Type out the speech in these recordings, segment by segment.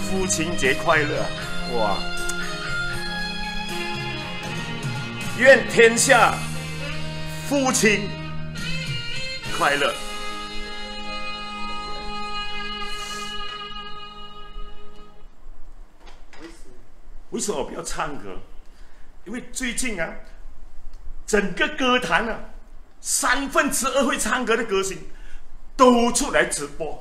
父亲节快乐！哇！愿天下父亲快乐。为什么我不要唱歌？因为最近啊，整个歌坛啊，2/3会唱歌的歌星都出来直播，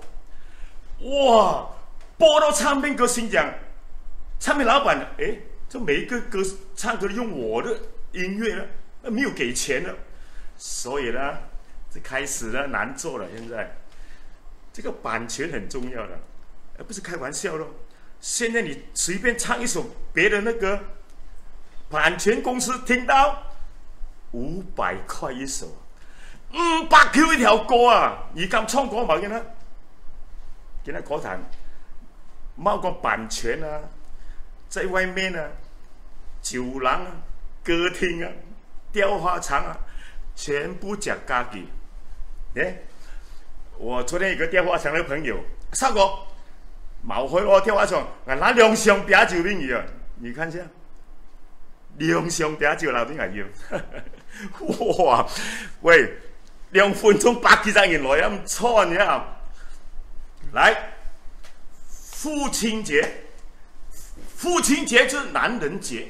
哇！播到唱片歌星奖，唱片老板哎，这每一个唱歌用我的音乐呢，没有给钱了，所以呢，这开始呢难做了。现在这个版权很重要的，不是开玩笑咯。现在你随便唱一首别的那个版权公司听到500块一首，500Q 一条歌啊！你敢唱歌冇嘅啦？今日歌壇冇個版權啊，在外面啊，酒廊啊、歌廳啊、雕花廠啊，全部講家己。哎，我昨天有個雕花廠的朋友，少哥。冇去我跳下床，拿兩箱啤酒俾你啊！你看下，兩箱啤酒留啲危要，哇！喂，2分鐘100幾張人來啊，唔錯你啊！來，父親節，父親節就是男人節，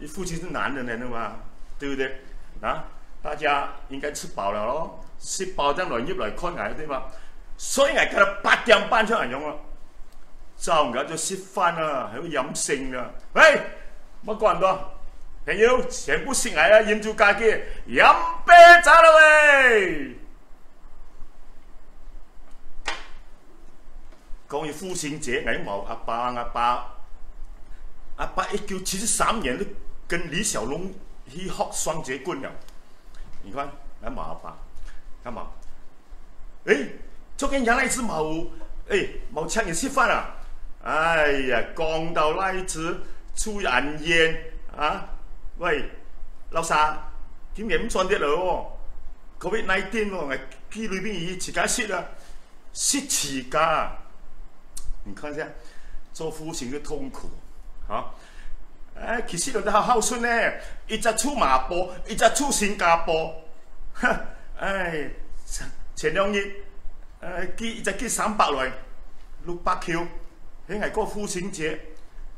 父親是男人嚟的嘛，對不對？啊，大家應該吃飽了咯，食飽再來入來看下對吧？所以我今日8點半出嚟用啊，就唔夠就食飯啊，喺度飲勝啊！喂，乜個人多？朋友全部醒嚟啊！飲住家己飲啤酒啦喂！講起父親節，我阿爸1973年都跟李小龍去學雙截棍了。你看，我阿爸，幹嘛？誒？昨天楊賴子冇請人食飯啊！哎呀，講到賴子出人煙啊！喂，老沙，點解唔算得咯？COVID-19喎，我機裏邊已自家食啊，食自家。你看下，做父親嘅痛苦，嚇！哎，其實都好孝順呢，一隻出馬坡，一隻出新加坡，哎，前2日。一隻300來600Q， 喺係個父親節，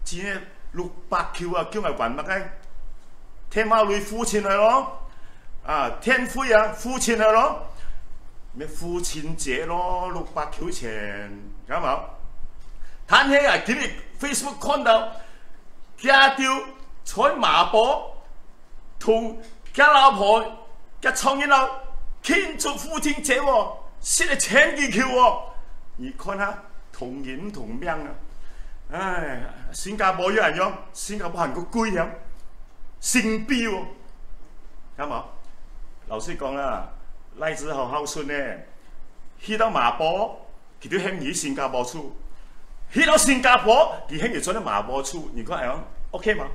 只係600Q啊，叫我還乜嘅？天貓類父親嚟咯，啊天灰啊父親嚟咯，咩父親節咯，600Q錢，啱冇？但係啊，今日 Facebook 看到家條坐馬坡同家老婆嘅創業佬慶祝父親節喎。食了1000幾 Q 喎，你看下同人唔同命啊！唉，新加坡有人用，新加坡韓國貴點，性比喎，啱冇？老實講啦，賴子好孝順呢，去到馬坡，佢都興去新加坡出；去到新加坡，佢興去做啲馬坡出。你講係講 OK 嗎？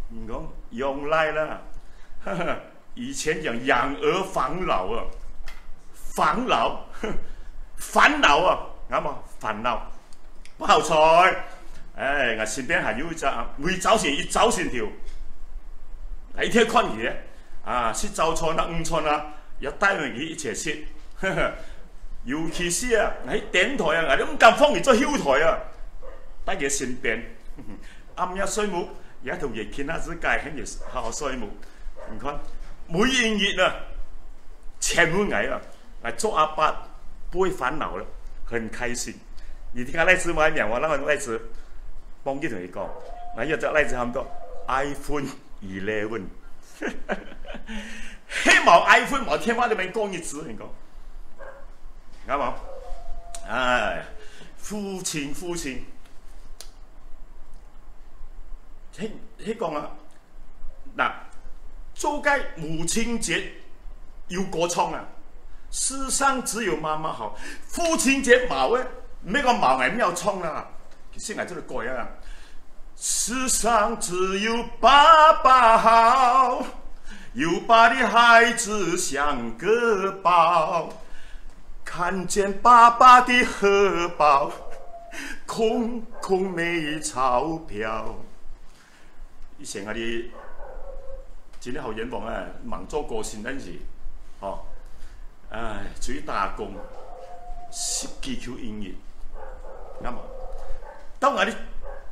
你講用賴啦，以前講養兒防老啊。煩惱，煩惱啊，啱嘛？煩惱，不好彩。唉，我身邊還有一隻每早前一早線條，一天看嘢啊，食早餐啊、午餐啊，要帶佢一齊食。尤其是啊，喺電台啊，我都唔敢放佢做後台啊，帶佢身邊。暗夜睡夢，也同佢傾下之界，喺佢好好睡夢。你看，每一日啊，全部捱啊！做阿爸不會煩惱了，很開心。你聽下賴子買名話，那個賴子幫佢同佢講，我要隻賴子喊到 iPhone 11，希望 iPhone 冇天花裏面講一字，你講啱冇？唉，父親，希講啊，嗱，做緊母親節要歌唱啊！世上只有媽媽好，父親節冇嘅，咩個冇係唔要唱啦，先係這個改啊！世上只有爸爸好，有爸的孩子像個寶，看見爸爸的荷包，空空没钞票。以前我哋真係好眼望啊，盲做歌星嗰陣時，哦，唉，出去打工，10幾條音樂，啱嘛？當我哋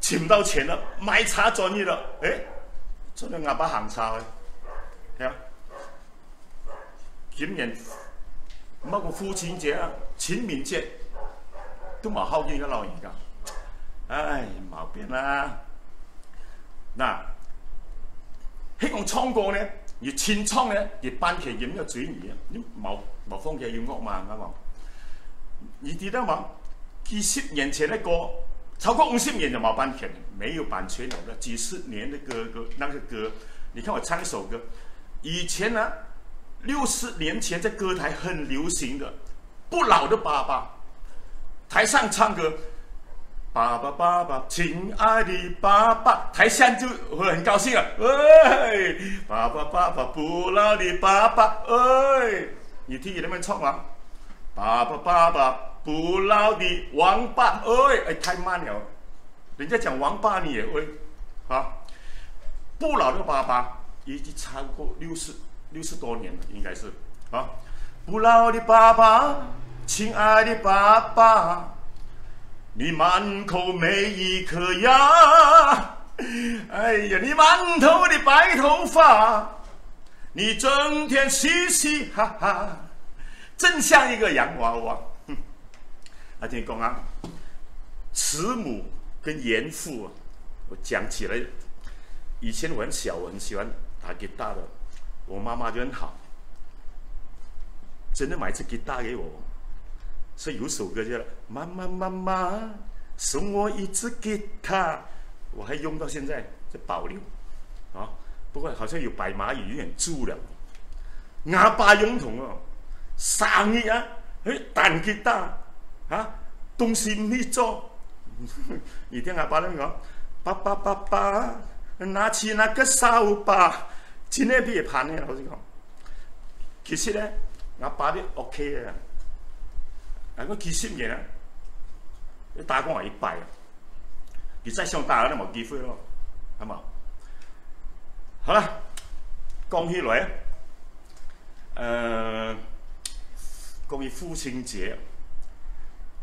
賺到錢啦，買茶賺嘢啦，誒，真係啞巴行茶嘅，係啊！今年包括父親節啊、清明節都冇孝敬嘅老人家，唉，冇變啦。嗱，希望唱歌咧，越前唱咧，越版權嚴嘅專業，你冇放棄音樂嘛，啱嘛？你記得嗎？幾十年前的歌，超過50年就冇版權，沒有版權了。幾十年的歌，那個歌，你看我唱一首歌，以前呢，60年前在歌台很流行的，不老的爸爸，台上唱歌。爸爸，爸爸，親愛的爸爸，台下就會很高興啊！哎，爸爸，爸爸，不老的爸爸，哎，你聽人們唱嗎？爸爸，爸爸，不老的王八，哎，太慢了，人家講王八你也會啊？不老的爸爸已經超過60多年了，應該是啊。不老的爸爸，親愛的爸爸。你滿口沒一顆牙，哎呀，你滿頭的白頭髮，你整天嘻嘻哈哈，真像一個洋娃娃。啊，聽講啊，慈母跟嚴父啊，我講起來，以前我很小，我很喜歡打吉他的，我媽媽就很好，真的買支吉他給我。所以有首歌叫《媽媽媽媽送我一支吉他》，我還用到現在，在保留啊。不過好像有白螞蟻有點蛀了。啞巴擁童啊，生日啊，彈吉他啊，東西唔去做。你聽啞巴咁講，爸爸爸爸，拿起那個掃把，真係俾人噴嘅，老實講。其實咧，啞巴啲 OK 嘅。我幾10年啊，你打工係100啊，你再想打都冇機會咯，係嘛？好啦，講起來，講起父親節，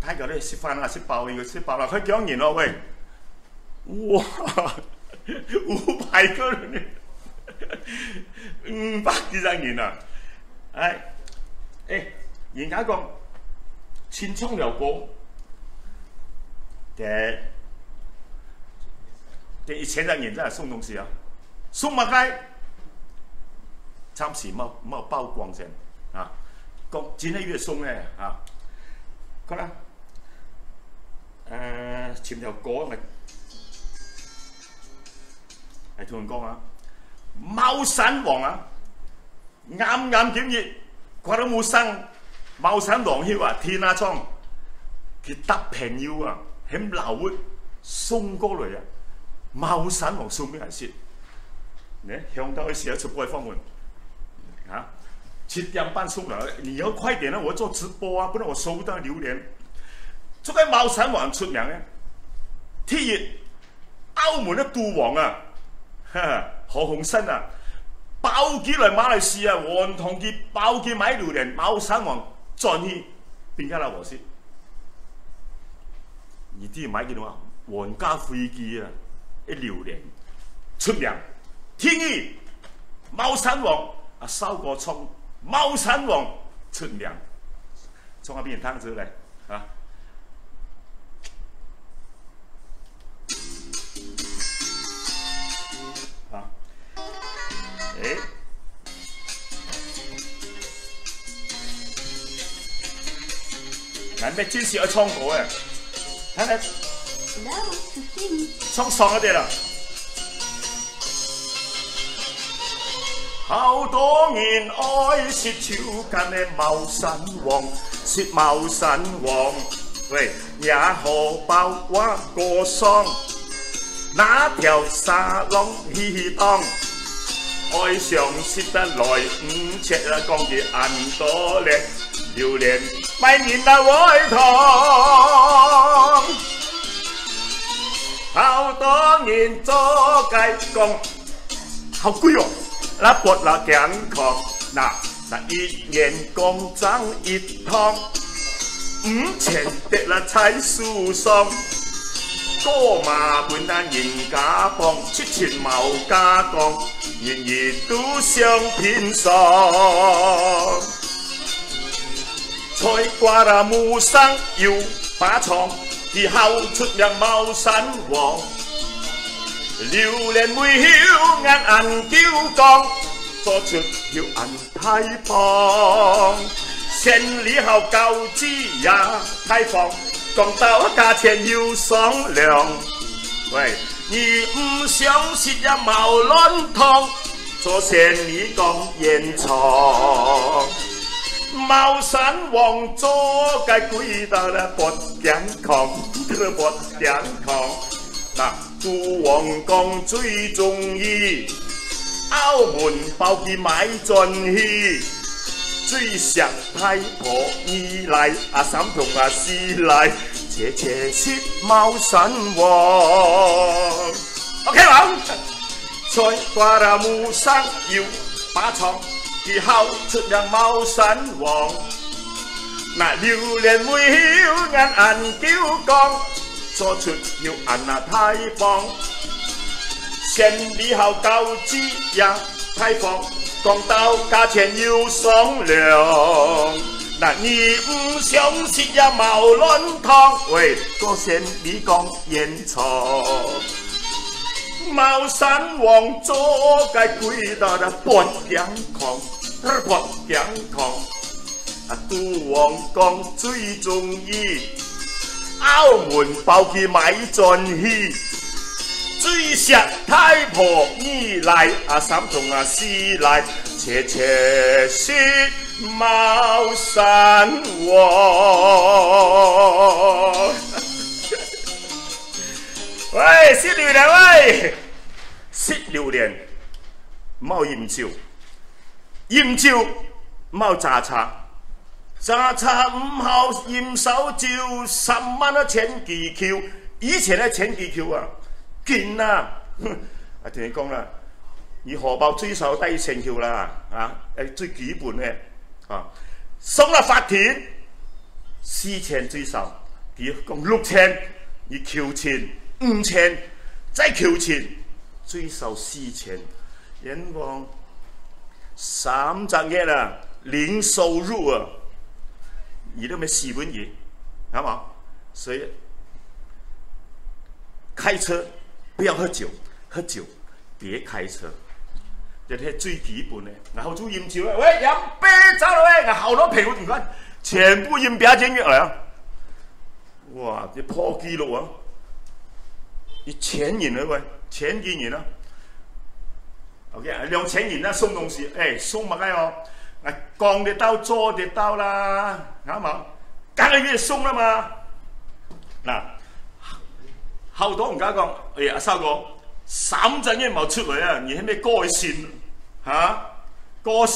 睇下咧食飯啊，食飽啦，佢幾多年咯喂？哇，500個人，500幾多年啊！人家講。青葱了歌，給1000人在送東西啊，送乜雞？暫時冇曝光先啊，講今個月送咧啊，講啦，前條歌咪係同人講啊，貓山王啊，啱啱點熱，佢都冇生。茅山王曉啊，天下倉，佢得朋友啊，喺樓會送過來啊。茅山王送俾人食，你向到時候直播放門啊，7點半送來，你要快點啊！我做直播啊，不然我收不到榴蓮。這個茅山王出名咧，第一，澳門嘅賭王啊，何鴻燊啊，包機來馬來西亞，黃同佢包機買榴蓮，茅山王。賺去邊家老婆先？而啲買嘅話，皇家飛機啊，一榴蓮出名。天意茅山王啊，收個葱，茅山王出名。從下邊攤出嚟啊！啊，咩真是要唱歌嘅，睇睇，唱爽一啲啦。好多年愛是超近嘅茅山王，是茅山王，喂，也可包我過桑，那條沙浪起蕩，愛上識得來5尺啊，講嘅銀多靚。榴蓮百年的愛堂，好多年做街工，好贵哦，那撥那健康，那一年工賺一趟，5000得啦菜樹上，個嘛本單人家幫，7000冇加工，年年都相拼上。菜瓜啦木生要把床，以後出名茂山王，榴蓮會曉眼眼叫講。做出要銀太磅，千里後高枝也太放，講到價錢要商量。喂，你唔相信也冇亂通，做千里講現場。茂山王做個鬼到了不健康，特不健康。嗱，杜王講最中意。澳門包機買進去，最上太婆二嚟，阿三同阿四嚟，切切切茂山王。OK 冇？菜瓜啦木生要把床，以後出名茂山王。嗱，榴蓮會曉眼眼叫講，做出要眼啊太棒。千里後高枝也太放，講到價錢要商量。嗱，你唔相信也冇亂湯，喂，個千里講現場。茂山王做個鬼到的不健康，不健康。啊，杜王講最中意，澳門包機買進去。最石太婆二來，阿三同阿四來，切切是茂山王。喂，食榴蓮喂，食榴蓮冇鹽椒，鹽椒冇炸茶，炸茶唔好鹽手椒，10蚊一千幾 Q， 以前咧千幾 Q 啊。見啦，啊同你講啦，以荷包最少低1000條啦，啊最基本嘅，啊送啦法庭4000最少，佢講6000，而求錢5000，再求錢最少4000，人講30日啦，零收入啊，而都咪4本嘢，係嘛？所以開車。不要喝酒，喝酒別開車，這係最基本的。然後就飲酒了，喂，飲啤酒了喂，然後好多朋友你看，全部飲啤酒入來啊！哇，這破紀錄啊！1000人了喂，1000幾人啊 ！OK， 2000人啦，送東西，哎，送乜嘢哦？啊，講得到做得到啦，啱冇？梗係要送啦嘛，嗱。好多人家講，哎呀，阿修哥，3陣嘢冇出嚟啊！而係咩改善嚇？改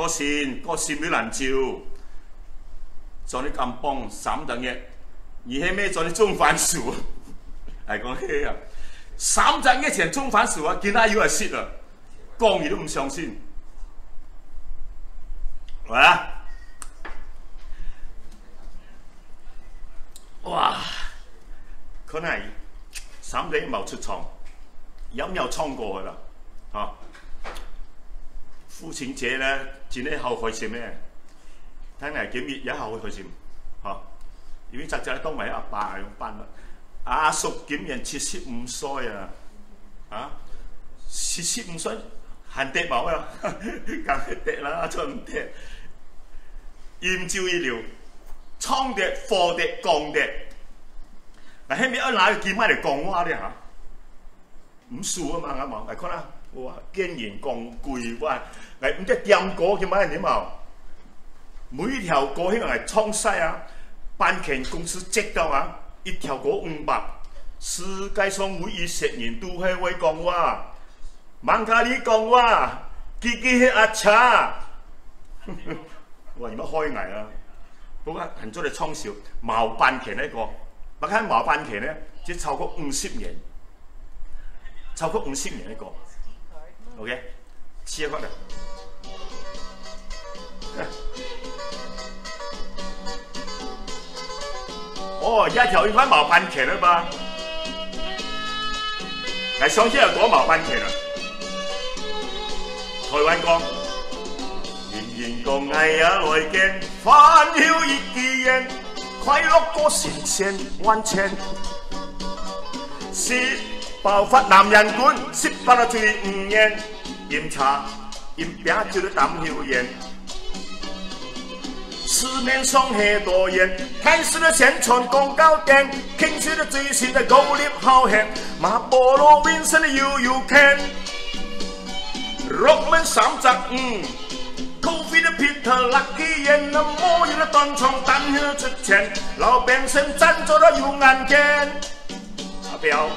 善，改善俾人照，做啲咁幫3陣嘢，而係咩做啲中反薯？係講咩啊？3陣嘢前中反薯啊，見他以為蝕啊，講嘢都唔相信，係嘛？哇！可能係3陣冇出廠，有冇創過㗎啦？嚇！父親節咧，今年好開心咩？睇嚟幾月一號開心嚇，因為實際當為阿爸用班啦，阿叔今年75歲啊，嚇75歲限跌冇啊，梗係跌啦，仲唔跌？驗照醫療，倉跌、貨跌、鋼跌。嗱，後面一拿見翻嚟講話咧嚇，唔數啊嘛啱冇？嚟講啦，哇，竟然講貴哇！嚟唔知掂果叫乜嘢冇？每條果喺嚟倉西啊，板權公司積到啊，一條果500，世界上每10人都係會講話，孟加利講話，自己係阿茶，哇！而家開藝啦，嗰間人做嚟倉少，冇板權呢個。北海毛班茄呢，即超过50年，超过50年一个 ，OK， 切过来。哦，一條一塊毛番茄了吧？嚟上次又講毛番茄啦。台灣講，年年講藝呀來見，歡笑一記言，快樂過神仙萬千。是爆發男人館，18了最5年，飲茶飲餅就係當謠言。市面上很多人開始了宣傳廣告店，傾出了最新的購物好漢，馬波羅win身的悠悠看。6蚊35 ，Covid 的 Peter Lucky 人，那摸一個斷腸單血出錢，老百姓站咗了有眼見。阿表，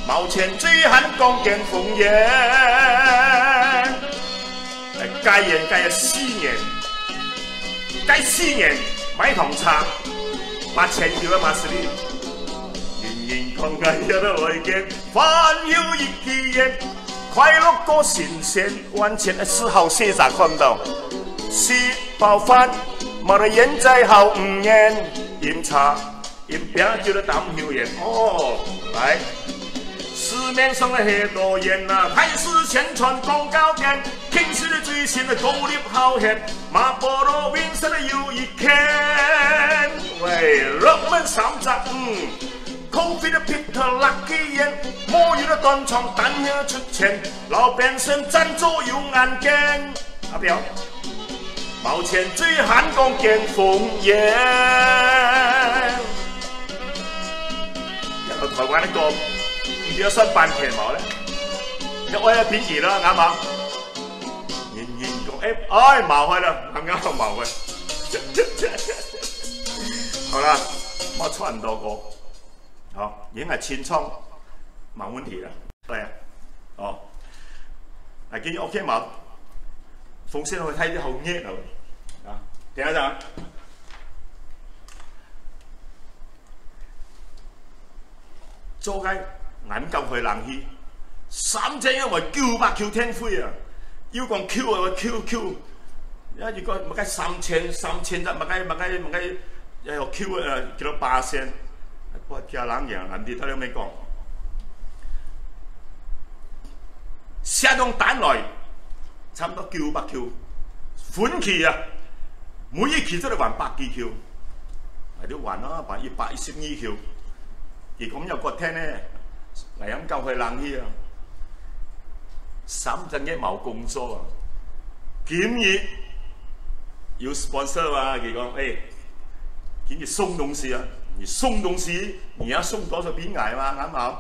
毛錢最罕講見風言，戒煙戒了4年。戒4年買糖茶，8000叫啊馬斯利，年年講藝呀來見，歡笑一記言，快樂過神仙萬千。4號寫啥看唔到？是包飯，冇得煙在後5年，飲茶飲餅就得當謠言。哦，來。市面上的很多人啊，開始宣傳廣告店，傾出了最新的購物好漢，馬波羅win身的有一看。喂，6蚊35 ，Covid 的 Peter Lucky 人，摸魚的斷腸單血出錢，老百姓站咗有眼見。阿表，毛錢最罕講見風言。有台灣的歌。你要算半片毛咧，一我一便宜啦，啱嘛？年年講，哎，毛開啦，啱毛嘅。好啦，我差唔多個，好，已經係清倉，冇問題啦。對啊，哦，嗱，見 OK 冇？風扇去睇啲好熱啊，聽下陣。做緊。眼夠去冷氣，3隻因為900 Q 天灰啊，要講 Q 啊 Q， 如果唔該3000隻，唔該又 Q 啊，叫到800，我叫冷樣，人哋睇你咩講？下檔蛋來，差唔多900 Q， 款期啊，每一期都嚟還100幾 Q， 係都還啦，還112 Q， 而咁有個聽咧。嚟飲夠去冷氣啊！3陣一冇工作啊，檢疫有 sponsor 啊，佢講檢疫送東西啊，你送東西你要送多少俾捱嘛，啱冇？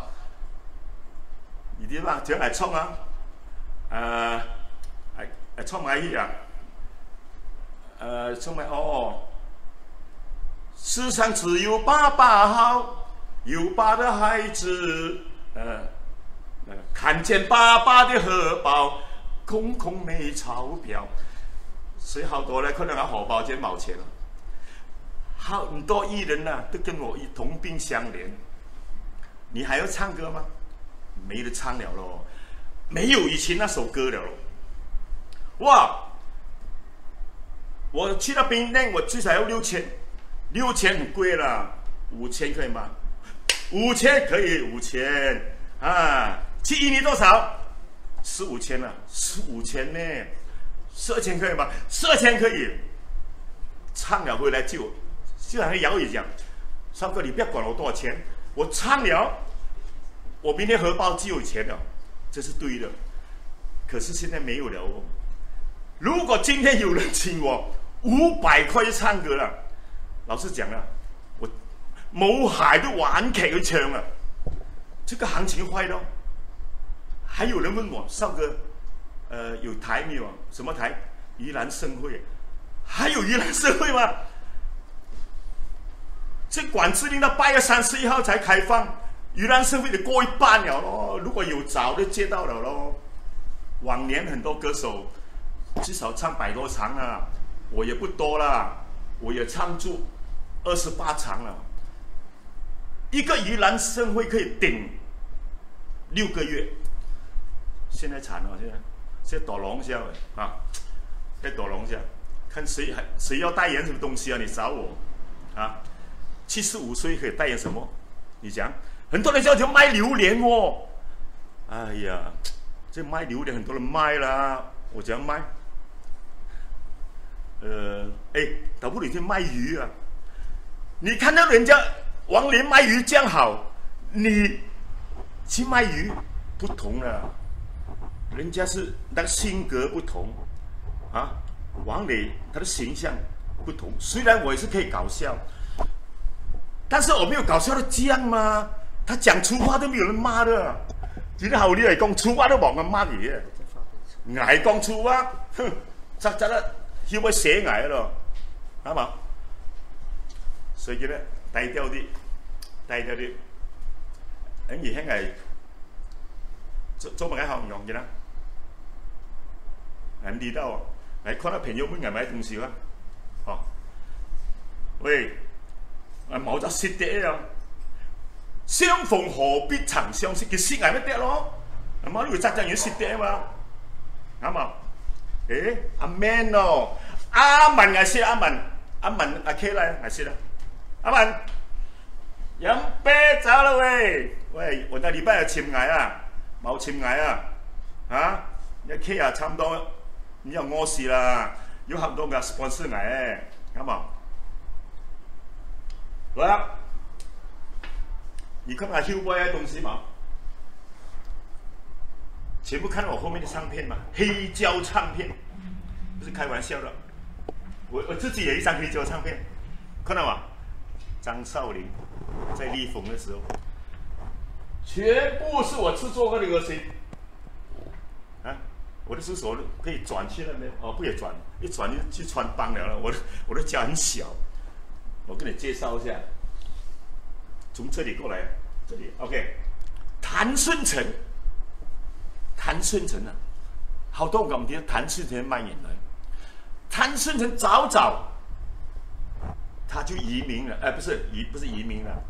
你點啊？請嚟衝啊！衝埋去啊！衝埋哦！世上只有爸爸好。有爸的孩子，看見爸爸的荷包空空沒鈔票，所以好多人可能荷包就冇錢了。很多藝人啊，都跟我同病相憐。你還要唱歌嗎？沒得唱了咯，沒有以前那首歌了咯。哇！我去到檳城，我最少要6000，6000很貴了，5000可以嗎？5000可以，5000啊！去印尼多少？5000了，5000呢？4000可以吗？4000可以。唱了回來就像姚也講，少哥你不要管我多少錢，我唱了，我明天荷包就有錢了，這是對的。可是現在沒有了哦。如果今天有人請我500塊去唱歌了，老實講了。冇鞋都玩劇去唱啊！這個行情壞咯。還有人問我，少哥，有台沒有啊？什麼台？盂蘭盛會，還有盂蘭盛會嗎？這管制令到8月31號才開放，盂蘭盛會得過一半了咯。如果有早就接到了咯。往年很多歌手至少唱100多場啊，我也不多啦，我也唱住28場了。一个盂兰盛会可以顶6个月，现在惨了，现在躲龙虾啊，在躲龙虾，看谁要代言什么东西啊？你找我啊！75岁可以代言什么？你讲，很多人叫卖榴莲哦，哎呀，这卖榴莲很多人卖啦，我怎样卖？倒不如去卖鱼啊！你看到人家王连卖鱼这样好，你去卖鱼不同了，人家是那个性格不同啊。王磊他的形象不同，虽然我也是可以搞笑，但是我没有搞笑的这样嘛。他讲粗话都没有人骂的，只好你嚟講粗話都冇人罵你嘅，捱講粗話，哼，實質啦，要佢寫捱咯，啱嘛？所以咧低調啲，等而家係做乜嘢行用嘅啦？人哋都嚟看到朋友們係咪同事啊？哦，喂，冇咗識啲啊！相逢何必曾相識，叫識係乜啲咯？係嘛？你會責任要識啲啊嘛？啱嘛？阿 Man 哦，阿文係識阿文，阿 K 咧係識啦。阿文飲啤酒啦喂！喂，我哋禮拜日簽藝啊，冇簽藝啊，嚇！一 K 啊，差唔多唔有我事啦，要合到嘅 sponsor 藝，啱嘛？來啊！你看看 Hillboy 的东西吗？全部看到我后面的唱片嘛，黑胶唱片，不是开玩笑的。我自己有一张黑胶唱片，看到吗？张少林在立峰的时候，全部是我制作过的歌曲。啊，我的是手可以转去那边，哦，不也转，一转就去穿帮了。我的家很小，我给你介绍一下。从这里过来，这里 OK。谭顺成啊，好多人唔知谭顺成卖演员。谭顺成早他就移民了，不是移民了，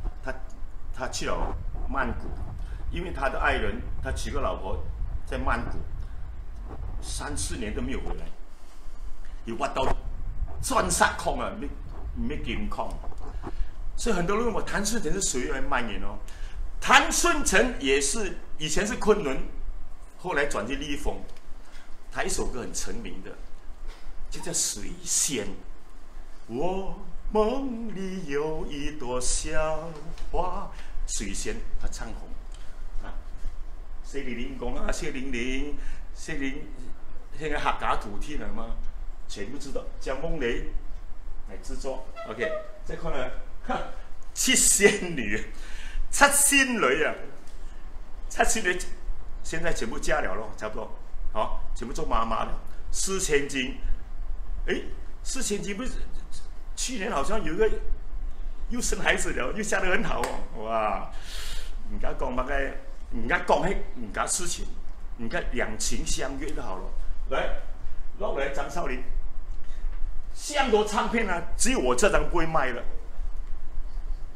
他去了曼谷，因为他的爱人，他娶个老婆在曼谷，3、4年都没有回来，要挖到钻石礦啊，咩金礦。所以很多人问我谭顺成是谁来卖演哦？谭顺成也是以前是昆仑，后来转去立峰。他一首歌很成名的，就叫《水仙》。我梦里有一朵小花，水仙，他唱红啊。400講啊，400，現在客家土天了嘛，全部知道，江夢蕾來製作。OK， 再看呢。七仙女啊，七仙女现在全部嫁了咯，差不多，好，全部做妈妈了。4千金，4千金不是去年好像有一个又生孩子了，又嫁得很好哦，哇！唔敢講乜嘅，唔敢講起，唔敢事情，唔敢兩情相悦就好了。來，落來張少林，這麼多唱片啊，只有我這張不會賣了。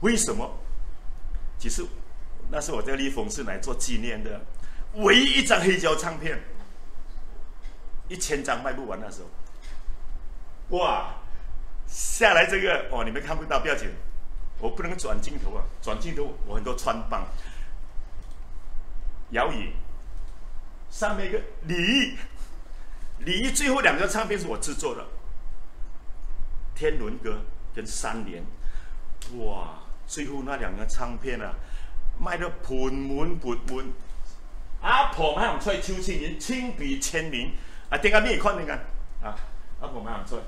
为什么？其实那是我在立峰是来做纪念的，唯一一张黑胶唱片，1000张卖不完那时候。哇，下来这个哦，你们看不到，不要紧，我不能转镜头啊，转镜头我很多穿帮。姚乙，上面一个李毅最后2张唱片是我制作的，《天伦歌》跟《3年》，哇！最後那2個唱片啊，賣得盆滿缽滿。阿婆買行出去抽簽員，親筆簽名啊！點解咩看點解啊？阿婆買行出去，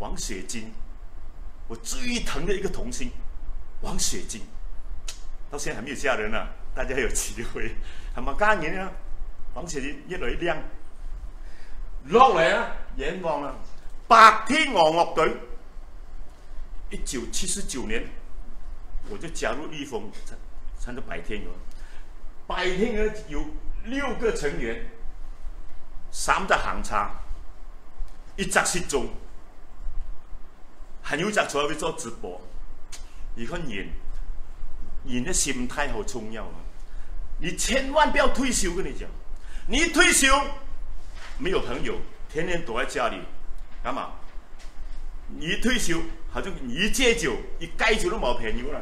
王雪晶，我最疼的一個童星，王雪晶，到現在還沒有嫁人啊！大家有機會，係咪家人啊？王雪晶越來越靚。落嚟啊，演王啦，白天鵝樂隊，1979年。我就加入立峰，唱到白天鵝。白天鵝有6個成員，3隻行差，1隻失蹤，還有一隻出來做直播。而家演人的心态好重要啊！你千万不要退休，跟你讲，你一退休没有朋友，天天躲在家里，干嘛？你一退休，好像你一戒酒，一戒酒都冇朋友啦。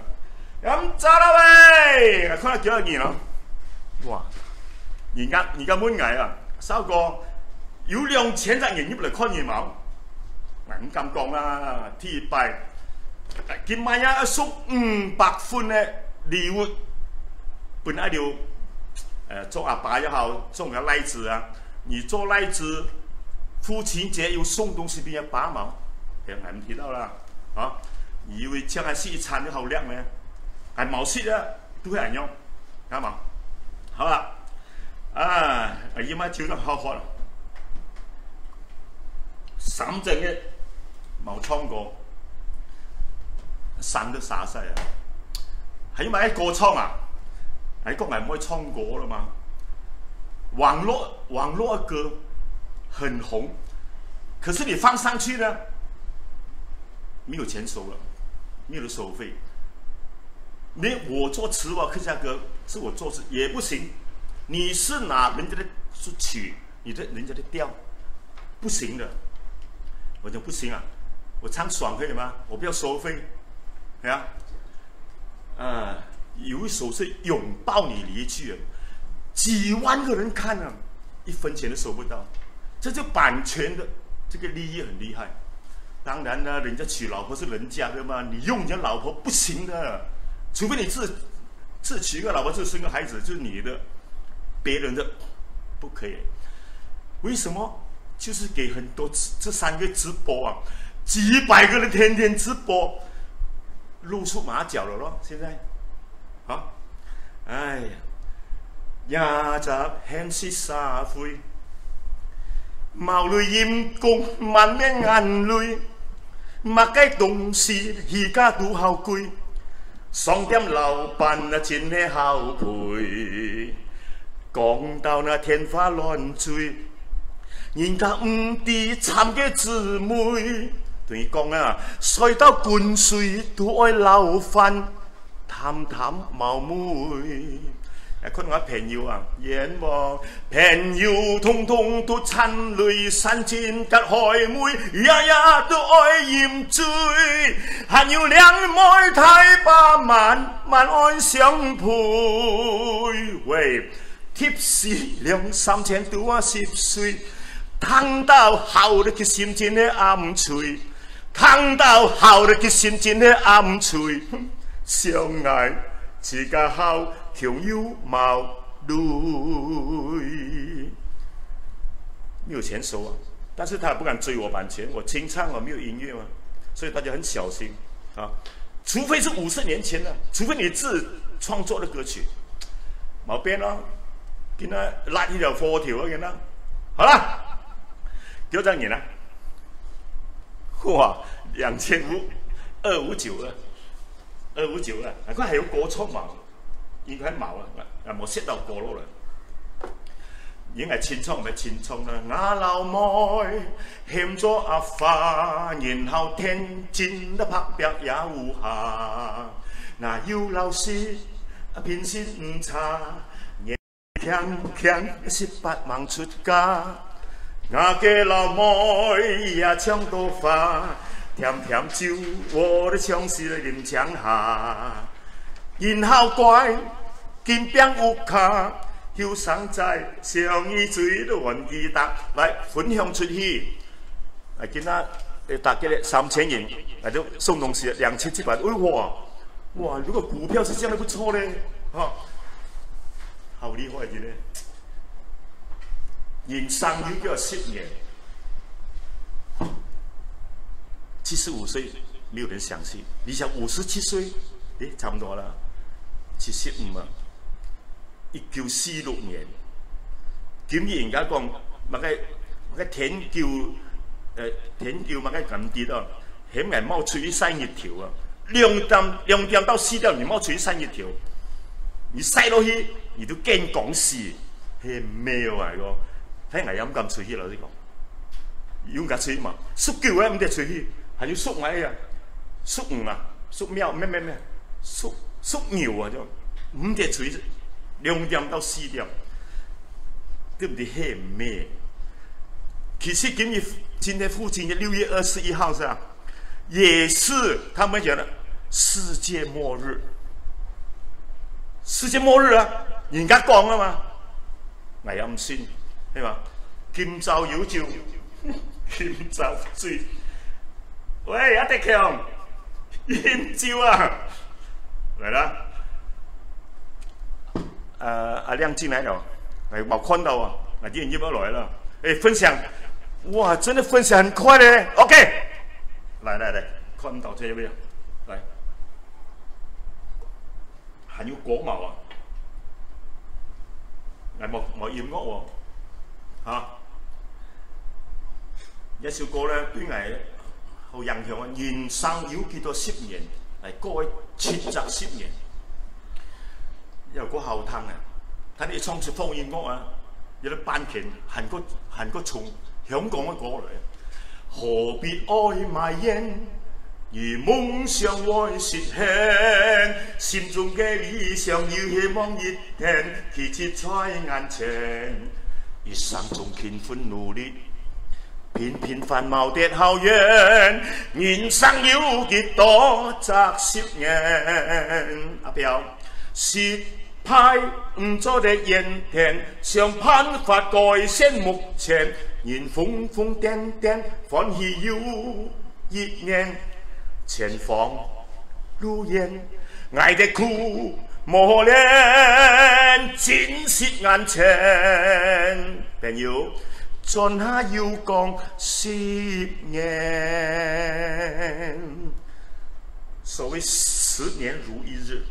咁走啦喂，看到幾多年咯？哇！而家滿危啊！收個有2000隻人入嚟看熱鬧，咁咁講啦，天拜。今晚呀送500款的禮物，本來就做阿爸也好，送個禮子啊。你做禮子，父親節又送東西俾阿爸嘛？其實我唔知道啦，啊！以為將來是一餐就好叻咩？係冇事啊，都係咁樣，啱嘛？好啦，啊，而家跳得好好啦，3正嘅冇唱過。山都灑晒啊！係因為喺歌唱啊，喺國外唔可以唱歌啦嘛。網絡的歌很紅，可是你放上去呢，沒有錢收了，沒有收費。我做詞哇，客家歌是我作詞也不行，你是拿人家的曲，人家的調，不行的。我講不行啊，我唱爽可以嗎？我不要收費。係啊，有一首是擁抱你離去啊，幾萬個人看啊，1分錢都收不到，這就版權的這個利益很厲害。當然啦，人家娶老婆是人家的嘛，你用人家老婆不行的，除非你自娶個老婆，自生個孩子就是你的，別人的不可以。為什麼？就是給很多這3個直播啊，幾百個人天天直播。露出馬腳了咯，現在，啊，哎呀，20現是3歲，毛淚陰公滿面眼淚，乜嘅東西而家都好貴，商店老闆啊真係好賠，講到那天花亂墜，人家唔知慘嘅姊妹。同伊講啊，睡到灌水都愛流飯，淡淡冒昧。可能我朋友啊，演喎，朋友通通都親淚散盡隔海妹，日日都愛飲醉，還有兩妹太把慢慢愛相陪。喂，貼士2-3千都我10歲，聽到後的佢心真係暗脆。聽到後的佢心真係暗脆，相愛自家好，強有矛盾。沒有錢收啊，但是他不敢追我版權，我清唱我沒有音樂嘛，所以大家很小心啊。除非是50年前的，除非你自創作的歌曲，冇變咯，見他拉一條貨條啊，見他，好啦，幾多張銀啊？哇，2592啊，259啊，佢係有歌曲嘛？應該冇啊，冇識到歌咯啦。已經係前衝唔係前衝啦，我老妹欠咗阿花，然後天戰得拍白也無瑕，那要老師偏心唔差，強18萬出家。我嘅老妹也唱到花，甜甜酒我的唱是嚟啉江下，然後怪金邊屋卡，休生在上衣水都還記得，來分享出去。嚟今仔大家3000元，嚟就送東西2700，哇！如果股票是這樣的不錯咧，哈，好厲害嘅咧。人生要叫10年，75歲沒有人相信。你想57歲，差唔多啦，75啊。1946年，今日人家講乜嘅天橋乜嘅咁啲咯，險人冒出去曬熱條啊！2點到4點，你冒出去曬熱條，你曬落去，你都驚講事，係咩嚟個？睇危飲咁出去，老實講，用架出去嘛，縮腳咧唔得出去，還要縮埋啊，縮五啊，縮喵咩，縮屬牛啊，就5隻錘，2點到4點，對不對？嘿咩？其實今天父親節6月21號是吧？也是他們講的世界末日。世界末日啊，人家講啦嘛，我又唔信，係嘛？今朝有酒，今朝醉。喂，阿迪強，飲酒啊！來啦，阿亮進來了，冇看到啊，我啲人入來了，分享，哇，真的分享很快咧 ，OK， 來，看到這邊，來，還有國貿啊，冇音樂喎，一首歌咧對我好影響啊！人生有幾多10年？嚟過70年，有個後生啊，睇你唱出方言樂啊，有啲版權韓國從香港嘅歌嚟，何必愛埋怨？如夢想愛實現，心中嘅理想要希望一天，其實在眼前，一生中勤奮努力。平凡無敵校園，人生有幾多70年？阿表，失敗唔做得眼前，想辦法改善目前。人瘋瘋癲癲，歡喜有一年，前方路遠，愛的苦磨練，珍惜眼前，朋友。盡下要講10年，所謂10年如一日。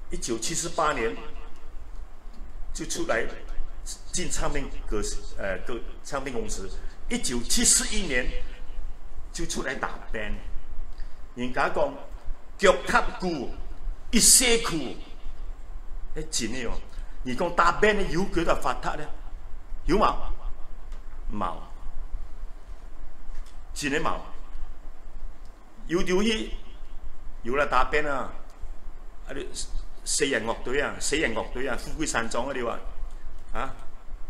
1978年就出來進唱片唱片公司，1971年就出來打 band。人家講腳踏鼓，一些苦，係真嘅喎。而講打 band 有幾多發達咧？有冇？冇，真係冇。有條嘢，有啦打 band 啊！啲4人樂隊啊，富貴山莊嗰啲話，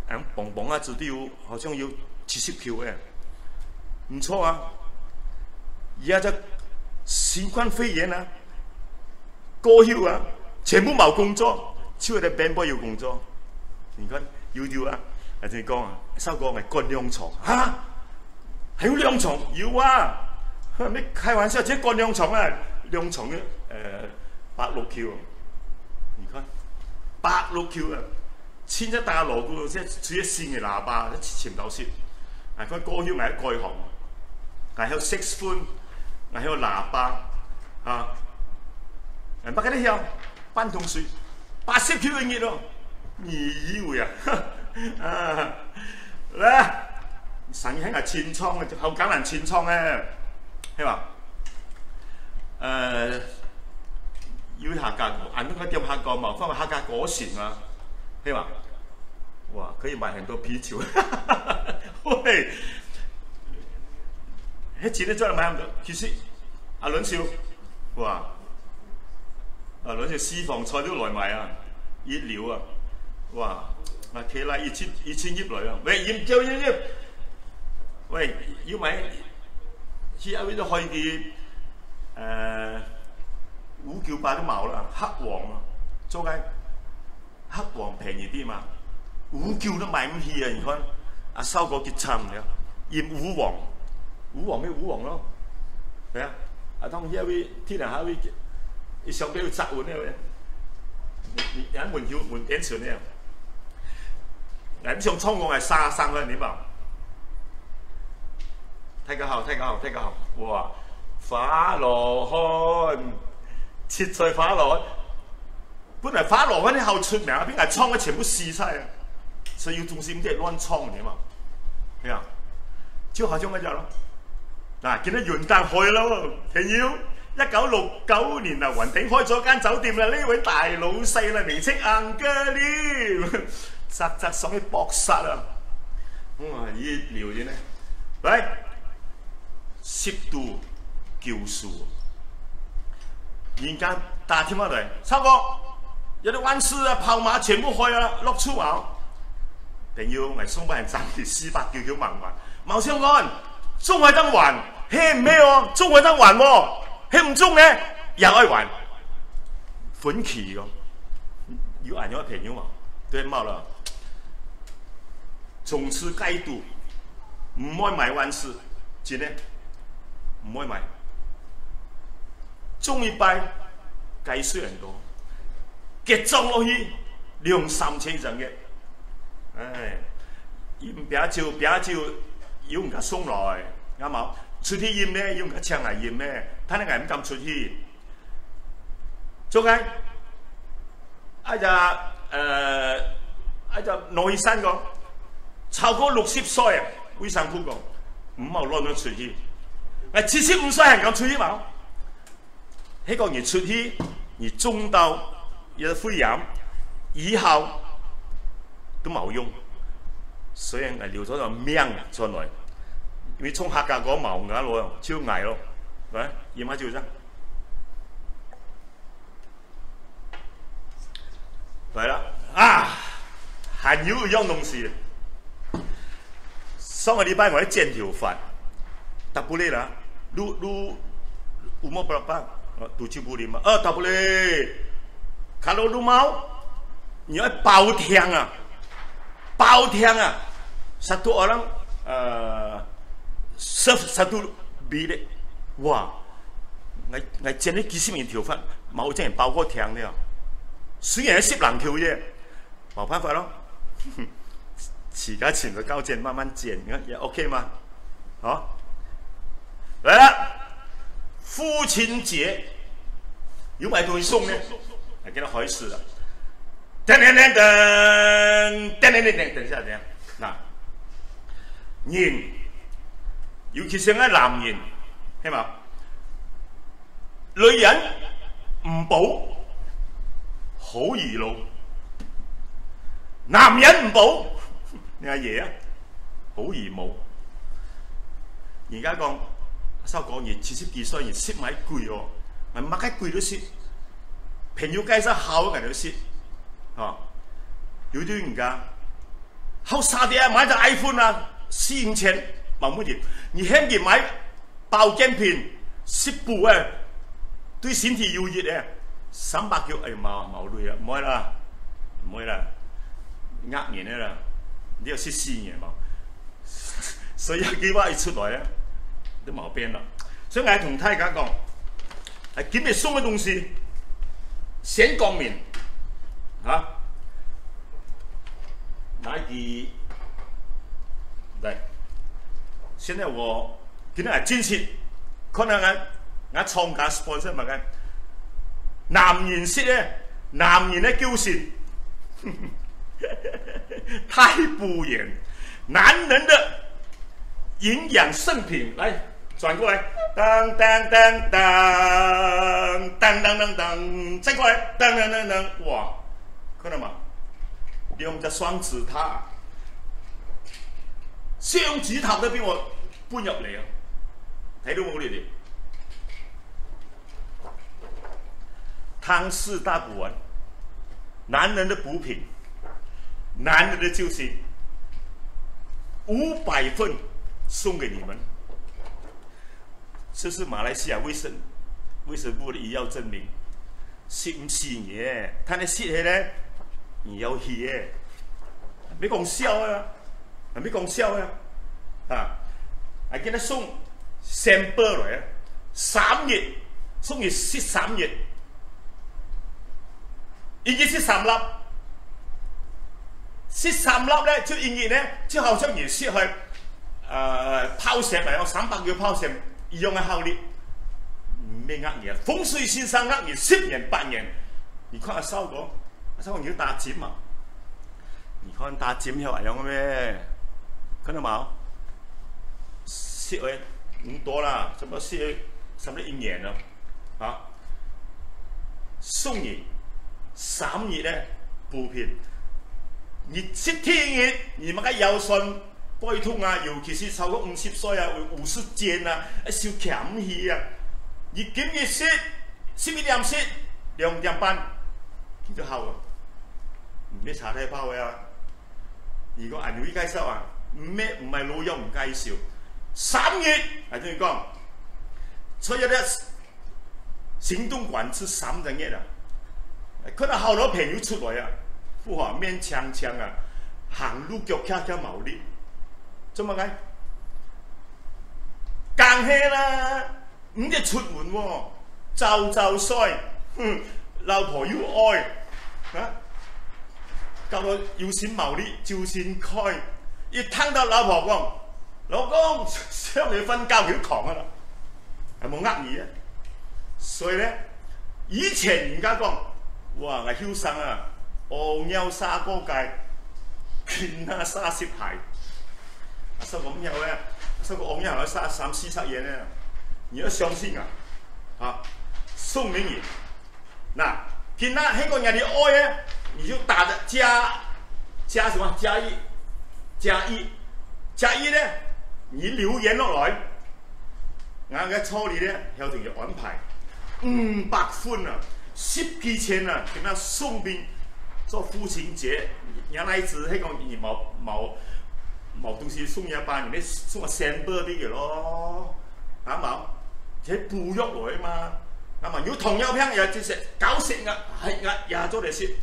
咁蹦蹦啊，就都要，好像要70票嘅，唔錯啊！而家就新冠肺炎啊，過後啊，全部冇工作，只係啲 band boy 要工作。你看有條啊！人哋講啊，收過咪幹兩床嚇，係有兩床有啊！你開玩笑，即係幹兩床啊，兩床嘅160Q，你看160Q啊，牽一大鑼鼓，即係吹一線嘅喇叭，一潛到線。佢歌曉咪喺蓋行，係有saxophone，係有喇叭嚇，乜嗰啲有班同學80Q嘅嘢咯，你以為啊？咧，神興係前倉嘅，後港人前倉咧，係嘛？要客家果，按那個店客家嘛，放客家果船啊，係嘛？哇，可以買很多啤酒，喂，喺錢都真係買唔到。其實阿倫少，哇，阿倫少私房菜都來買啊，熱料啊，哇！啊，企啦，2000葉來啊！喂，鹽椒，喂，要買，而家都可以598都冇啦，黑黃啊，做緊黑黃便宜啲嘛，599都買唔起啊！你看，阿收個幾慘嘅，鹽烏黃咩烏黃咯，係啊，阿當而家會天下下會，你上俾佢砸碗咧，你人門點算咧？咁上倉我係33個點啊！睇個後，哇！花羅漢，切菜花羅漢，本來花羅漢啲後出名，邊個倉嘅全部試晒啊！所以要重視唔啲亂倉嘅嘛，係啊，就好像嗰隻咯。嗱，見到元旦開咯，朋友，1969年啊，雲頂開咗間酒店啦，呢位大老細啦，名稱硬哥添。扎上去搏殺啊！熱聊嘢呢？喂，10度9度，人家打電話嚟，秋哥有啲灣師啊、炮馬全部開啊，落粗口，定要嚟送俾人暫時400叫萬還。毛相干，中係得還，嘿唔咩喎？中係得還喎，嘿唔中咧又愛還，款期個，要還咗平咗嘛？對冇啦，從此戒賭，唔愛買灣師，真咧唔愛買。中一拜計稅人多，結帳落去2、3千人嘅，唉，伊唔餅照要唔甲送來，啱冇？出去驗咧，要唔甲請嚟驗咧，睇你係唔敢出去。仲係內山講，超過60歲啊，衛生部講唔好亂咗出去，係75歲係敢出去冇？迄個你出去，你中到有肺炎，以後都冇用，所以係留咗個命出來。因為從客家講冇牙咯，超捱咯，嚟驗下照啫。嚟啦，啊，還有一樣東西，上個禮拜我喺剪頭髮，搭不嚟啦，有冇辦法？75tak boleh. Kalau lu mau,你要包廳啊，包廳啊，satu orang serve satu bilik. Wah, 我剪咗幾十年頭髮，冇真係包過廳了。雖然係10人條啫，冇辦法咯。遲家前就交剪，慢慢剪，也 OK 嘛？好，嚟啦！父親節有買東西送呢，係給他開始啦。等，等一下，嗱，人，尤其是男人，係嘛？女人唔保，好易老；男人唔保，你阿爺啊，好易冇。而家講。收講嘢70幾歲，人蝕買貴喎，咪買啲貴都蝕，朋友介紹好嘅都蝕，嚇，有啲人家後生啲啊買隻 iPhone 啊4、5千冇乜嘢，你輕啲買保健品10部啊，對身體有益嘅300叫，哎冇類啊，唔可以啦，唔可以啦，呃人啦，你要蝕4年冇，所以幾話一出來咧。都冇變啦，所以我同大家講，係準備送嘅東西，先講明嚇。哪一嚟？現在我今日係堅持，可能我創價 sponsor 乜嘅，男人識咧，男人嘅嬌線，太不嚴，男人的營養聖品，來。轉過來，噔噔噔噔噔噔噔噔，再過來，噔噔噔噔，哇，看到嗎？用隻雙指塔，雙指塔都俾我搬入嚟啊！睇到冇你哋？湯氏大補丸，男人的補品，男人的救星，500份送給你們。這是馬來西亞衛生部的醫藥證明，蝕唔蝕嘢？睇你蝕起咧，而有氣嘅，咪講笑啊！咪講笑啊！係見得送 sample 嚟啊，3日送你蝕3日，已經蝕3粒，蝕3粒咧，就已經咧，就好像你蝕去拋石嚟，我300叫拋石。一樣嘅效力，咩呃嘢？風水先生呃嘢10年8年，你看阿sau講，阿sau講你要打針嘛？你看打針有乜用咩？看到冇？10月唔多啦，差唔多10月，差唔多1年啦，嚇！送你3日咧補品，你7天你咪個腰酸。背痛啊，尤其是超過50歲啊，50肩啊，受鉗氣啊，你今日11點熄2點半，佢就好咯。唔咩茶太泡嘅啊！如果銀會介紹啊，唔係老友唔介紹。3月係點講？所以咧，行動管制3個月啦。可能好多朋友出來啊，哇面青青啊，行路腳卡卡毛力，做乜解？更氣啦，唔知出門喎，就衰，老婆要愛啊！搞到要錢毛力，照先開。一聽到老婆講，老公想你瞓覺佢都狂啊啦，係冇呃你啊。所以咧，以前人家講，哇，我囂生啊，鵝鳥沙歌界，見啊沙攝鞋，啊收咁樣咧，收個鵝鳥沙3-4嘢咧，你要相信啊，啊，宋明儀，嗱，見啊香港人哋愛咧。你就打的加什麼加一呢？你留言落來，我嘅初年呢，有條安排500款啊，10幾千啊，給他送俾做父親節，原來只係講你冇東西送一班，你送個3百啲嘅咯，啱冇？這補肉來嘛，啱嘛？有同樣片又就是搞食啊，係啊，也做嚟食。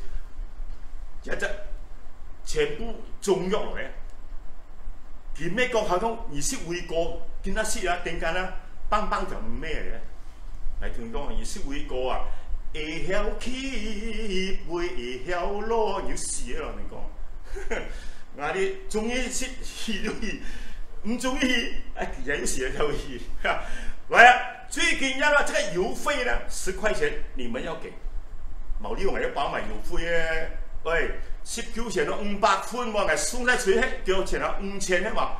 全部中藥來，佢咩講好講儀式會過，見得識啊，點解咧？邦就唔咩嘅，嚟同講儀式會過啊，會曉起，會曉落，要死咯！你講，我哋中意食戲就戲，唔中意戲，其實有時就戲。來啊，最緊要啦，這個郵費呢10塊錢，你們要給，冇理由我要包埋郵費嘅。喂，19錢咯，500款喎，我送晒出去，叫錢啊5000係嘛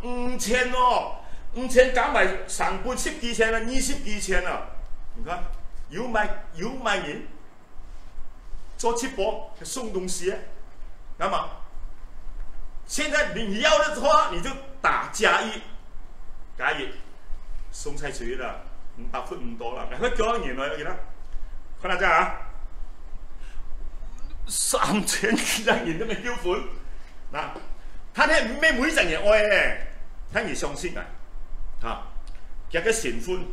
？5000哦，5000減埋成本10幾錢啦，20幾錢啦，你看有買人做直播送東西，啱嘛？現在你要的話，你就打加一送晒出去啦，500款唔多啦，佢叫人來幾多？看下先啊！3000幾多人都未繳款，嗱，睇睇咩每陣人愛咧，睇而相信啊，嚇，一個神款，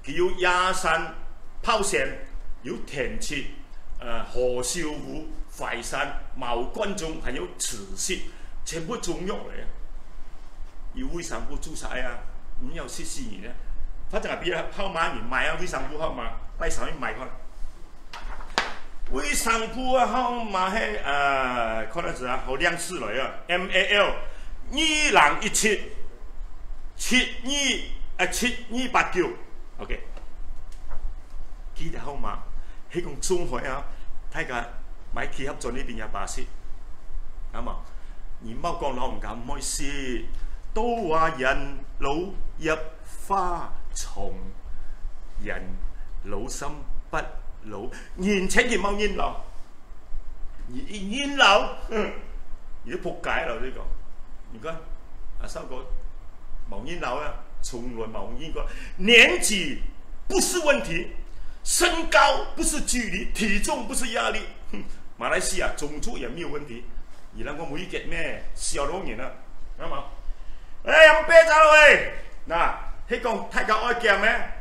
佢有亞山、拋線，有田七、何少湖、淮山、毛關中，還有慈禧，全部中藥嚟啊！要衛生部註冊啊，唔有14年咧，反正係俾號碼你買啊，衛生部號碼，喺上面買開。衛生部啊，號碼係可能是啊，好亮次來啊 ，MAL 22177289 記得號碼，係講中海啊，睇下買契合咗呢邊有巴士，啱嘛？你唔好講老唔敢唔好意思，都話人老入花叢，人老心不老，年青就冇煙流，煙流，而家仆街啦呢個。你看阿三哥冇煙流啊，從來冇煙過。年紀不是問題，身高不是距離，體重不是壓力。馬來西亞種族也沒有問題。而家我每日咩小老年啊，啱嘛？飲啤酒喂，嗱，迄講太教愛鏡咩？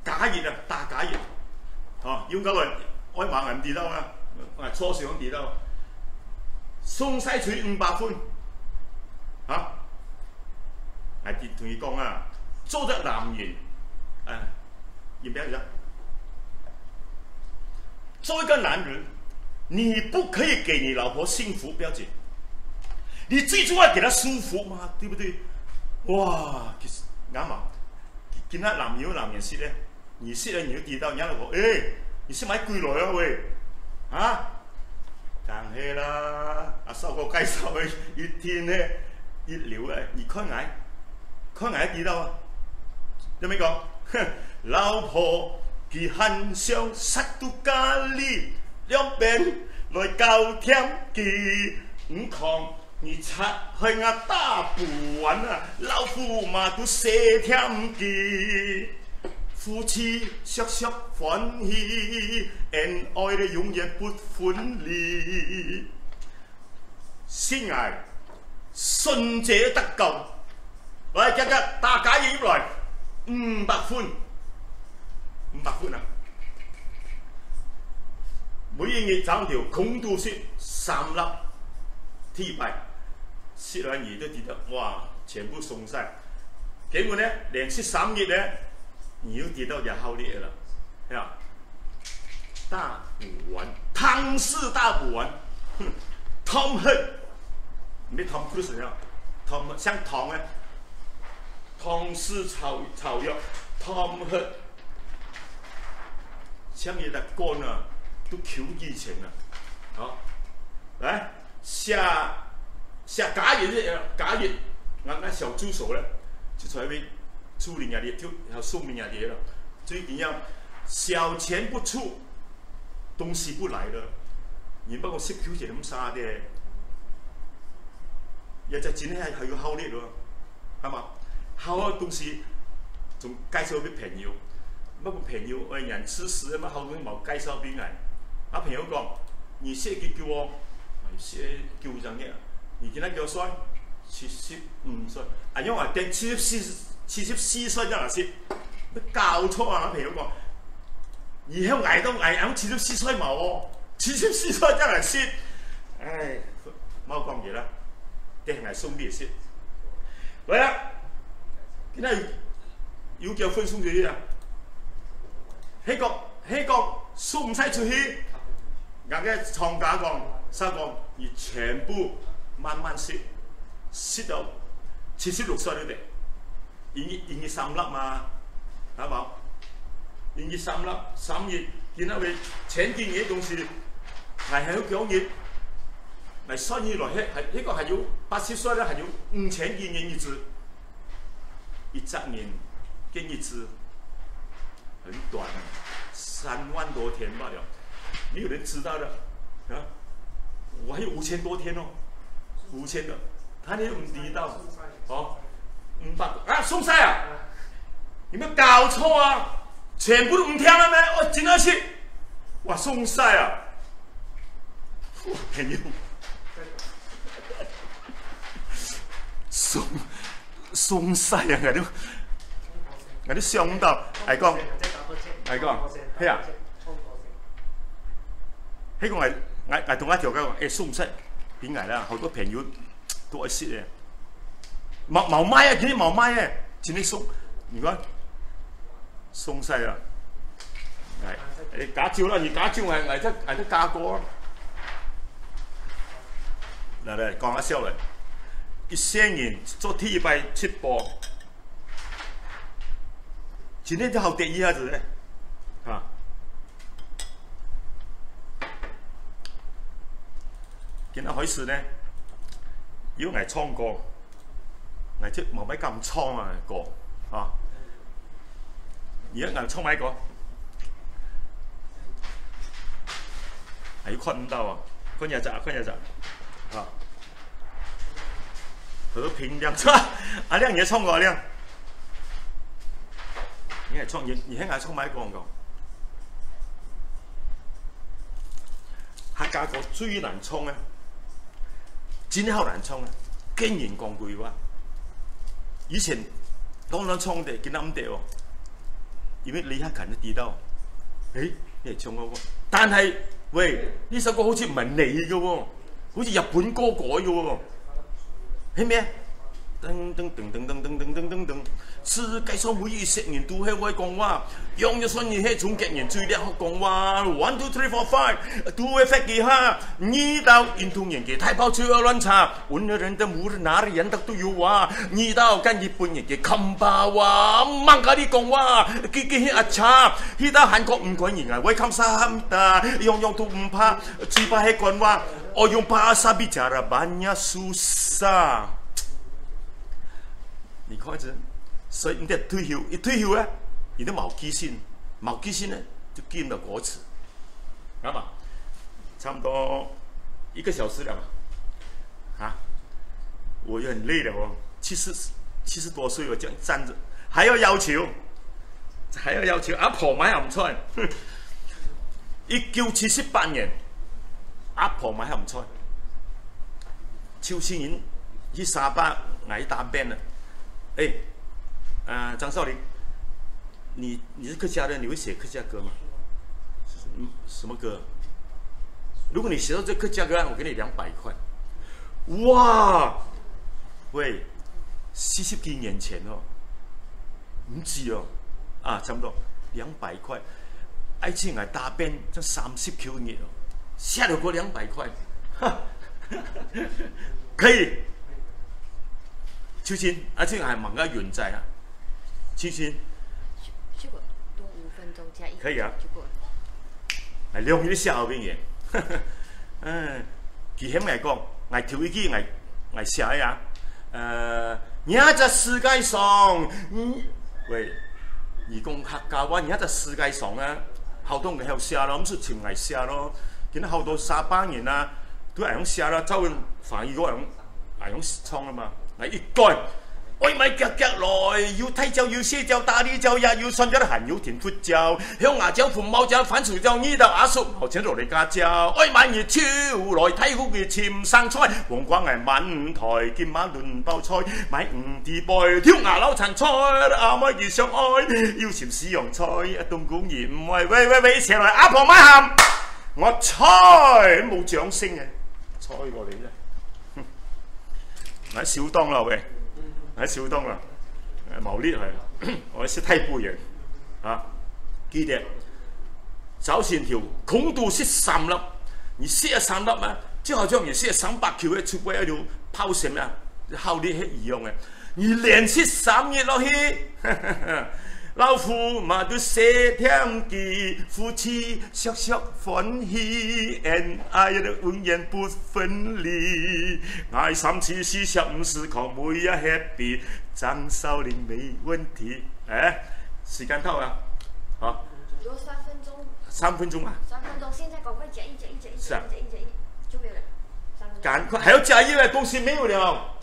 假熱啊，大假熱。要嗰個愛盲人跌到啊，初時講跌到，送晒出500款，嚇，係同佢講啊，做得男人，要咩嘢？做一個男人，你不可以給你老婆幸福，不要緊，你最重要給她舒服嘛，對不對？哇，其實啱啊，見他男人識咧。你識了你就跌到人家老婆，你識買貴來啊喂，梗係啦，阿收個雞手去一天咧熱療啊，而開眼跌到啊，有咩講？老婆佢很想塞到家裏，兩邊來交添佢唔抗，你擦去我打不完啊，老虎嘛都射添佢。夫妻息息歡喜，恩愛咧永遠不分離。先係信者得救，來今日大家要來500款啊！每日找條孔道雪3粒 T 幣，食完嘢都覺得哇，全部送晒。結果呢，連續3日呢，你又跌到日後列了，係啊，大補丸，湯氏大補丸，Tom Hanks，唔係 Tom Cruise 啊 ，Tom 像湯啊，湯氏炒肉 ，Tom Hanks，像你的肝啊，都求疫情了，好，來下假日，俺小助手呢，就出來為處理下啲，就要說明下啲啦。最緊要小錢不出，東西不來的。你不過識條錢咁沙嘅，日隻錢係要效率咯，係嘛？效嘅東西仲介紹俾朋友，不過朋友為人吃屎，乜後尾冇介紹俾人。啊朋友講，你寫佢叫我，寫叫陣嘅，你見他叫衰，75歲，啊因為定74歲真係先，乜教錯啊！朋友講，以後捱到74歲冇喎，74歲真係先，唉，冇講嘢啦，定係送啲先。嚟啦，點解要結婚送嘢啊？希國送唔使出去。人嘅廠家講、收講，而全部慢慢蝕到76歲都得，現嘅3粒嘛，係嘛？現嘅3粒，3月見到佢請見嘅東西係好講嘢，嚟生意來係呢個係要80歲咧，係要5000件嘅日子，1年嘅日子很短，3萬多天罷了。沒有人知道的啊！我還有5000多天哦，5000的，他哋都唔知道，哦，500啊送晒啊！有冇搞錯啊？全部都5天了咩？我真係去，哇送晒啊！朋友，送晒啊！我都想唔到，係講，係啊。呢個係同一條嘅，誒送唔出點解啦？好多朋友都愛識嘅，冇賣啊！見啲冇賣嘅，請你送，如果送晒啦，係假照啦，而假照係得假過。嚟講一笑嚟，1000人做T幣7波，今天就好得意下子咧，嚇。見到開始呢，如果係倉過，係即冇乜咁倉啊過啊！而家係倉買過，係要困到啊！困日咋啊！佢都平量出，阿亮嘢倉過阿亮，你係倉而家係倉買過唔過？客家個最難倉咧。真係好難衝啊！竟然講句話，以前當然衝嘅，見得咁啲喎，因為李克勤都知道，誒你係衝嗰個，但係喂呢首歌好似唔係你嘅喎，好似日本歌改嘅喎，係咩？噔噔噔噔噔噔噔噔噔噔，世界上每10年都係會講話，用咗信義係總結人最叻學講話 ，1 2 3 4 5，都會發幾下，你到印度人嘅太爆車亂插，揾個人的無論哪裡人得都有話，你到跟日本人嘅冚巴話，掹下啲講話，幾阿茶，呢到韓國唔講人啊，會冚三打，樣樣都唔怕，最怕係講話，我用bahasa bicara banyak susah。你開始，所以你得退休，一退休咧，你都冇記性咧就記唔到歌詞，啱嘛？差唔多1個小時了嘛，啊，我也很累了哦，70多歲我這樣站着，還要求，还要求阿婆買唔出。1978年，阿婆買唔出。邱清云去沙巴挨打 band 了。张少林，你是客家人，你会写客家歌吗？什么歌？如果你写到这客家歌，我给你200块。哇！喂，40幾年前哦，唔知哦，差不多200塊。愛情係打邊，真30Q月哦，下得過200塊，可以。秋千，愛情係問個原仔啊，秋千。多5分鐘加1。可以啊。係兩日寫後邊嘅，其實嚟講，我頭一句我寫呀，而在世界上，喂，而講客家話，而在世界上啊，好多人喺度寫咯，唔係全係寫咯，見到好多沙巴人啊，都係咁寫啦，周潤發如果係咁唱啊嘛，我一句。愛咪腳腳來，要梯腳要賒腳打呢腳，也要信咗行要填闊腳，向牙腳、盤貓腳、反薯腳，呢度阿叔後請落嚟家腳，愛買熱超來睇好嘅潛生菜，黃瓜係閩台，劍馬亂爆菜，買5地貝，挑牙撈陳菜，阿妹遇上愛，要潛豉洋菜，東莞鹽喂，前來阿婆買鹹，我菜冇掌聲嘅，菜過嚟啫，喺小當啦喂。喺小東啦，毛利係，我是太部人啊，記得找線條孔度13粒，你13粒啊，就好像你300 Q 出過一條拋繩啊，效率係一樣嘅，你連續3日落去，老夫嘛都謝天地，夫妻笑笑歡喜，恩愛的永遠不分離。愛3次45時靠每日 happy， 張少林沒問題。時間到了，好。有3分鐘。3分鐘啊？3分鐘，現在趕快加一，是啊，就沒有了。趕快，還要加一的東西沒有了，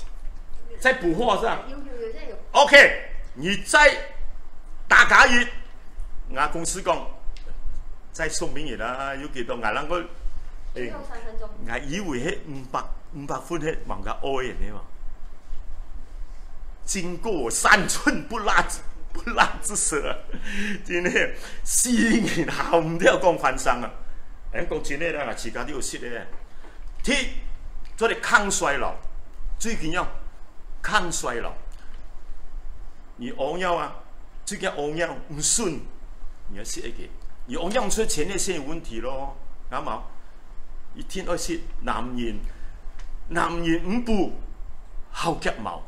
再補貨是吧？有，再有。OK， 你再打假月，我公司講再送俾你啦，要幾多？我諗個3分鐘。我以為係500款係望個愛人嘅嘛，經過3寸不爛之舌，真係4年後唔都有講翻生啊！講真咧，我自家都有識咧，鐵做啲抗衰老，最緊要抗衰老，你熬藥啊！最近熬藥唔順，你要食一個。你熬藥唔出前列腺有問題咯，啱冇？一天要食男人5步後腳毛，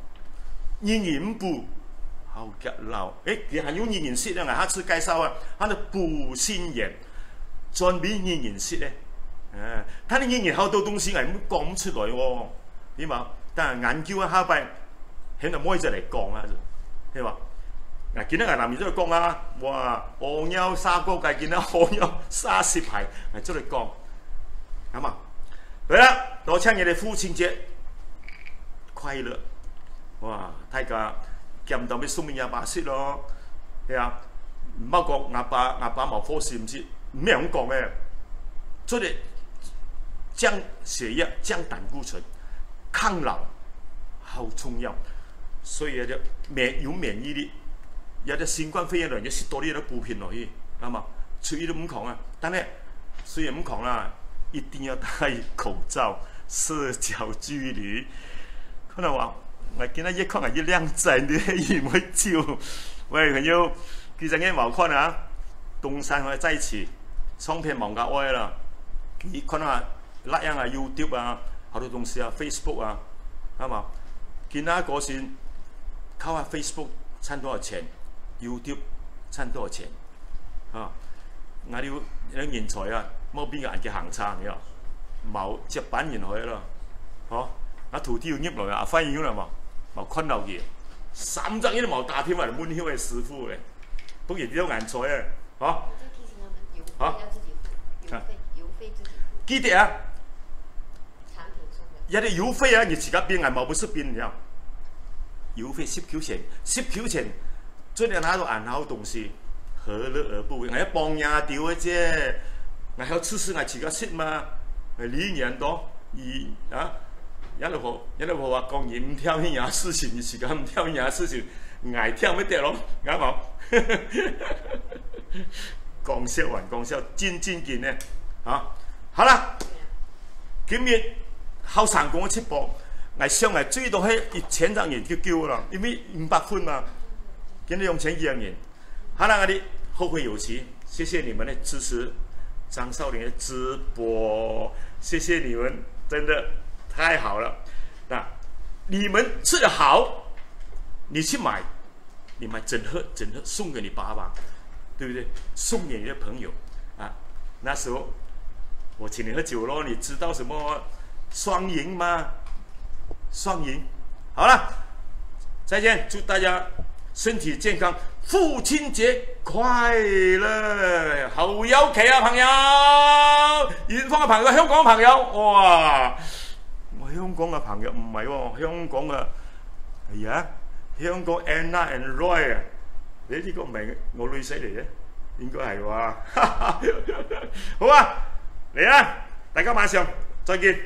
女人5步後腳老。佢還有女人食咧，我下次介紹啊，佢係補心丸，專俾女人食咧。睇啲女人好多東西係講唔出來喎，點啊？但係研究一下拜，喺度摸起嚟講啊，係嘛？見到男人都嚟講啊，哇！熬藥砂鍋計，見到熬藥沙蝕牌，係出嚟講，係嘛？好啦，我請你哋父親節快樂！哇！大家見到咩送俾阿爸食咯，係啊？唔好講阿爸冇科事唔知咩咁講嘅，出嚟降血壓、降膽固醇、抗老好重要，所以有免疫力。有啲新冠肺炎嚟，要食多啲嘅補品落去，啱嘛？出去都唔講啊，但係雖然唔講啦，一定要戴口罩、社交距離。可能話我見到一看係一靚仔，你係唔會照？喂，朋友，其實嘅毛看啊，東山可以在一起，唱片忙架愛啦。你看啊，那樣啊 YouTube 啊，好多東西啊 Facebook 啊，啱嘛？見到嗰時靠下 Facebook 賺多少錢？ YouTube 賺多少錢？我哋人才啊，冇邊個人嘅行差嘅，冇接班人去咯，徒弟要入來啊，反而啦嘛，冇昆流嘅，30億都冇打添啊，滿曉嘅師傅咧，當然都人才啊，郵費自己付。記得啊，產品送嘅。有啲郵費啊，你自己編係冇不是編嘅，郵費10 Q 錢，10 Q 錢。最近喺度研究東西，何樂而不為？我一幫嘢掉嘅啫，我有出事我自己識嘛，理念多而啊，一路話講嘢唔挑嘢事情，你自己唔挑嘢事情，捱挑乜嘢咯？啱冇？講笑還講笑，真見呢嚇。好啦，今日後生講出播，我上嚟最多係1000張人叫啦，因為500分嘛，今日用12張人。好了，我哋後會有期，謝謝你們的支持，張少林的直播，謝謝你們，真的太好了。那你們吃得好，你去買，你買整盒送給你爸爸，對不對？送給你的朋友啊。那時候我請你喝酒咯，你知道什麼雙贏嗎？雙贏。好了，再見，祝大家身體健康，父親節快樂！好有期啊，朋友！遠方嘅朋友，香港嘅朋友，哇！我香港嘅朋友唔係喎，香港嘅係啊，香港 Anna and Roy 啊，你呢個唔係我女婿嚟嘅，應該係喎。好啊，嚟啦，大家晚上再見。